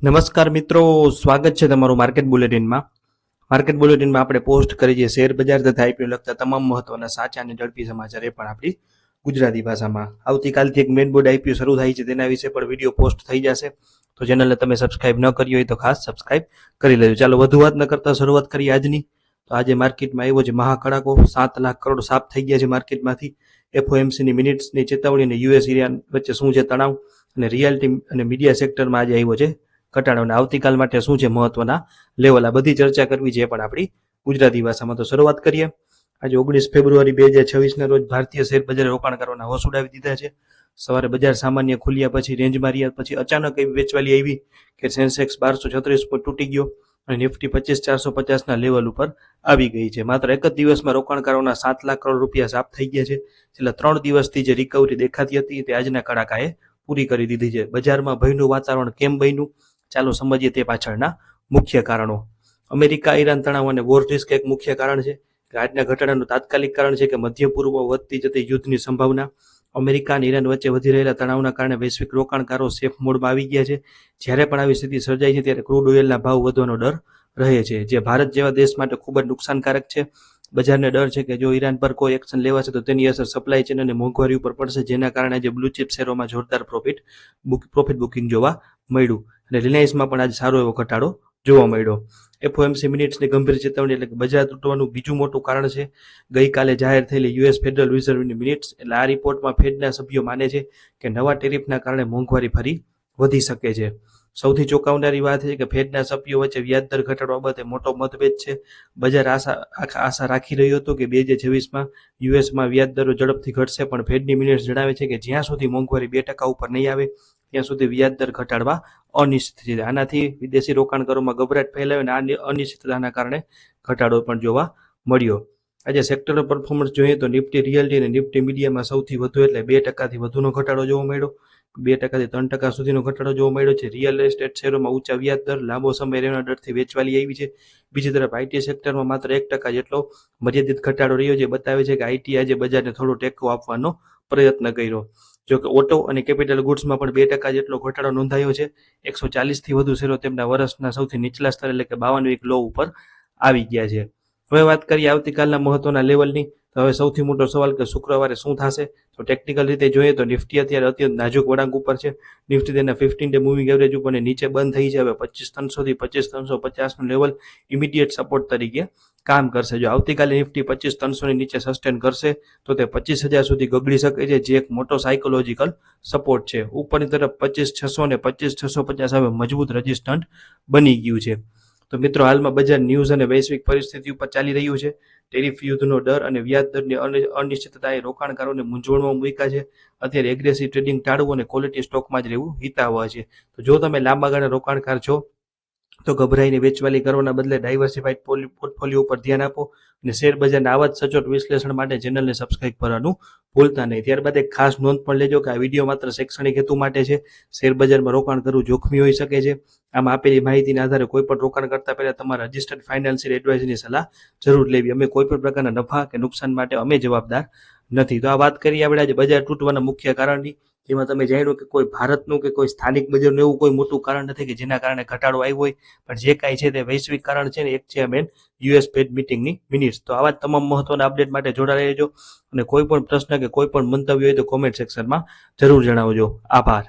નમસ્કાર મિત્રો, સ્વાગત છે તમારું માર્કેટ બુલેટિનમાં. માર્કેટ બુલેટિનમાં આપણે પોસ્ટ કરી છે શેર બજાર તથા આઈપીઓ લગતા તમામ મહત્વના સાચા અને ઝડપી સમાચાર એ પણ આપણી ગુજરાતી ભાષામાં. આવતીકાલથી એક મેઇન બોર્ડ આઈપીઓ શરૂ થાય છે, તેના વિશે પણ વિડીયો પોસ્ટ થઈ જશે. તો ચેનલને તમે સબસ્ક્રાઇબ ન કરી હોય તો ખાસ સબસ્ક્રાઇબ કરી લેજો. ચાલો વધુ વાત ન કરતા શરૂઆત કરીએ આજની. તો આજે માર્કેટમાં આવ્યો છે મહાકડાકો. 7 લાખ કરોડ સાફ થઈ ગયા છે માર્કેટમાંથી. એફઓએમસીની મિનિટ્સની ચેતવણી અને યુએસ ઇરાન વચ્ચે શું છે તણાવ, અને રિયાલિટી અને મીડિયા સેક્ટરમાં આજે આવ્યો છે ઘટાડો, અને આવતીકાલ માટે શું છે મહત્વના લેવલ, આ બધી ચર્ચા કરવી છે પણ આપણી ગુજરાતી ભાષામાં. તો શરૂઆત કરીએ. આજે 19 ફેબ્રુઆરી 2026ના રોજ ભારતીય શેર બજારે રોકાણકારોના હોશ ઉડાવી દીધા છે. સવારે બજાર સામાન્ય ખુલ્યા પછી રેન્જમાં રહ્યા પછી અચાનક એવી વેચવાલી આવી કે સેન્સેક્સ 1236 પોઈન્ટ તૂટી ગયો અને નિફ્ટી 25450ના લેવલ ઉપર આવી ગઈ છે. માત્ર એક જ દિવસમાં રોકાણકારોના 7 લાખ કરોડ રૂપિયા સાફ થઈ ગયા છે. છેલ્લા 3 દિવસથી જે રિકવરી દેખાતી હતી તે આજના કડાકાએ પૂરી કરી દીધી છે. બજારમાં ભયનું વાતાવરણ કેમ બન્યું, ચાલો સમજીએ તે પાછળના મુખ્ય કારણો. અમેરિકા ઈરાન તણાવ અને વોર રિસ્ક એક મુખ્ય કારણ છે. આજના ઘટાડાનું તાત્કાલિક કારણ છે કે મધ્ય પૂર્વમાં વધતી જતી યુદ્ધની સંભાવના. અમેરિકા અને ઈરાન વચ્ચે વધી રહેલા તણાવના કારણે વૈશ્વિક રોકાણકારો સેફ મોડમાં આવી ગયા છે. જ્યારે પણ આવી સ્થિતિ સર્જાય છે ત્યારે ક્રૂડ ઓઇલના ભાવ વધવાનો ડર રહે છે, જે ભારત જેવા દેશ માટે ખૂબ જ નુકસાનકારક છે. બજારને ડર છે કે જો ઈરાન પર કોઈ એક્શન લેવાશે તો તેની અસર સપ્લાય ચેન અને મોંઘવારી ઉપર પડશે, જેના કારણે આજે બ્લુ ચિપ શેરોમાં જોરદાર પ્રોફિટ બુકિંગ જોવા મળ્યું. અને રિલાયન્સમાં પણ આજે સારો એવો ઘટાડો જોવા મળ્યો. એફઓએમસી મિનિટ્સની ગંભીર ચેતવણી એટલે કે બજાર તૂટવાનું બીજું મોટું કારણ છે ગઈકાલે જાહેર થયેલી યુએસ ફેડરલ રિઝર્વની મિનિટ્સ. એટલે આ રિપોર્ટમાં ફેડના સભ્યો માને છે કે નવા ટેરિફના કારણે મોંઘવારી ફરી વધી શકે છે. સૌથી ચોંકાવનારી વાત છે કે ફેડના સભ્યો વચ્ચે વ્યાજદર ઘટાડવા બાબતે મોટો મતભેદ છે. બજાર આશા રાખી રહ્યું હતું કે 2026માં યુએસમાં વ્યાજદરો ઝડપથી ઘટશે, પણ ફેડની મિનિટ્સ જણાવે છે કે જ્યાં સુધી મોંઘવારી 2% ઉપર નહીં આવે ત્યાં સુધી વ્યાજદર ઘટાડવા અનિશ્ચિત છે. આનાથી વિદેશી રોકાણકારોમાં ગભરાટ ફેલાયો અને આ અનિશ્ચિતતાના કારણે ઘટાડો પણ જોવા મળ્યો. આજે સેક્ટરલ પરફોર્મન્સ જોઈએ તો નિફ્ટી રિયલ્ટી અને નિફ્ટી મીડિયામાં સૌથી વધુ એટલે 2%થી વધુનો ઘટાડો જોવા મળ્યો. 2%થી 3% સુધીનો ઘટાડો જોવા મળ્યો છે. રિયલ એસ્ટેટ શેરોમાં ઊંચા વ્યાજ દર, લાંબો સમય રહેવાના ડરથી વેચવાલી આવી છે. બીજી તરફ આઈટી સેક્ટરમાં માત્ર 1% જેટલો મર્યાદિત ઘટાડો રહ્યો, જે બતાવે છે કે આઈટી આજે બજારને થોડો ટેકો આપવાનો પ્રયત્ન કર્યો. જોકે ઓટો અને કેપિટલ ગુડ્સમાં પણ 2% જેટલો ઘટાડો નોંધાયો છે. 140થી વધુ શેરો તેમના વર્ષના સૌથી નીચલા સ્તર એટલે કે 52 વીક લો ઉપર આવી ગયા છે. હવે વાત કરીએ આવતીકાલના મહત્વના લેવલની. તો હવે સૌથી મોટો સવાલ કે શુક્રવારે શું થશે. તો ટેકનિકલ રીતે જોઈએ તો નિફ્ટી અત્યારે અત્યંત નાજુક વળાંક ઉપર છે. નિફ્ટી તેના 15 ડે મૂવિંગ એવરેજ ઉપર નીચે બંધ થઈ છે. હવે 25300 થી 25350નું લેવલ ઇમિડિયેટ સપોર્ટ તરીકે કામ કરશે. જો આવતીકાલે નિફ્ટી 25300ની નીચે સસ્ટેન કરશે તો તે 25000 સુધી ગગડી શકે છે, જે એક મોટો સાયકોલોજીકલ સપોર્ટ છે. ઉપરની તરફ 25600 અને 25650 હવે મજબૂત રેઝિસ્ટન્ટ બની ગયું છે. તો મિત્રો, હાલમાં બજાર ન્યૂઝ અને વૈશ્વિક પરિસ્થિતિ ઉપર ચાલી રહ્યું છે. ટેરિફ યુદ્ધનો ડર અને વ્યાજ દરની અનિશ્ચિતતાએ રોકાણકારોને મૂંઝવણમાં મૂક્યા છે. અત્યારે એગ્રેસિવ ટ્રેડિંગ ટાળવું અને ક્વોલિટી સ્ટોકમાં જ રહેવું હિતાવહ છે. તો જો તમે લાંબા ગાળે રોકાણકાર છો તો ગભરાઈને વેચવાલી કરવાના બદલે ડાયવર્સિફાઈડ પોર્ટફોલિયો પર ધ્યાન આપો અને શેર બજારના આવા જ સચોટ વિશ્લેષણ માટે ચેનલને સબસ્ક્રાઇબ કરવાનું ભૂલતા નહીં. ત્યારબાદ એક ખાસ નોંધ પણ લેજો કે આ વિડીયો માત્ર શૈક્ષણિક હેતુ માટે છે. શેર બજારમાં રોકાણ કરવું જોખમી હોઈ શકે છે. આમાં આપેલી માહિતીના આધારે કોઈ પણ રોકાણ કરતા પહેલા તમારા રજિસ્ટર્ડ ફાઇનાન્શિયલ એડવાઇઝરની સલાહ જરૂર લેવી. અમે કોઈ પણ પ્રકારના નફા કે નુકસાન માટે અમે જવાબદાર નથી. તો આ વાત કરીએ આપણે આજે બજાર તૂટવાના મુખ્ય કારણની, જેમાં તમે જાણ્યું કે કોઈ ભારતનું કે કોઈ સ્થાનિક બજારનું એવું કોઈ મોટું કારણ નથી કે જેના કારણે ઘટાડો આવ્યો હોય, પણ જે કાંઈ છે તે વૈશ્વિક કારણ છે ને એક છે મેન યુએસ ફેડ મિટિંગની મિનિટ્સ. તો આવા તમામ મહત્વના અપડેટ માટે જોડાઈ રહેજો અને કોઈ પણ પ્રશ્ન કે કોઈ પણ મંતવ્ય હોય તો કોમેન્ટ સેક્શનમાં જરૂર જણાવજો. આભાર.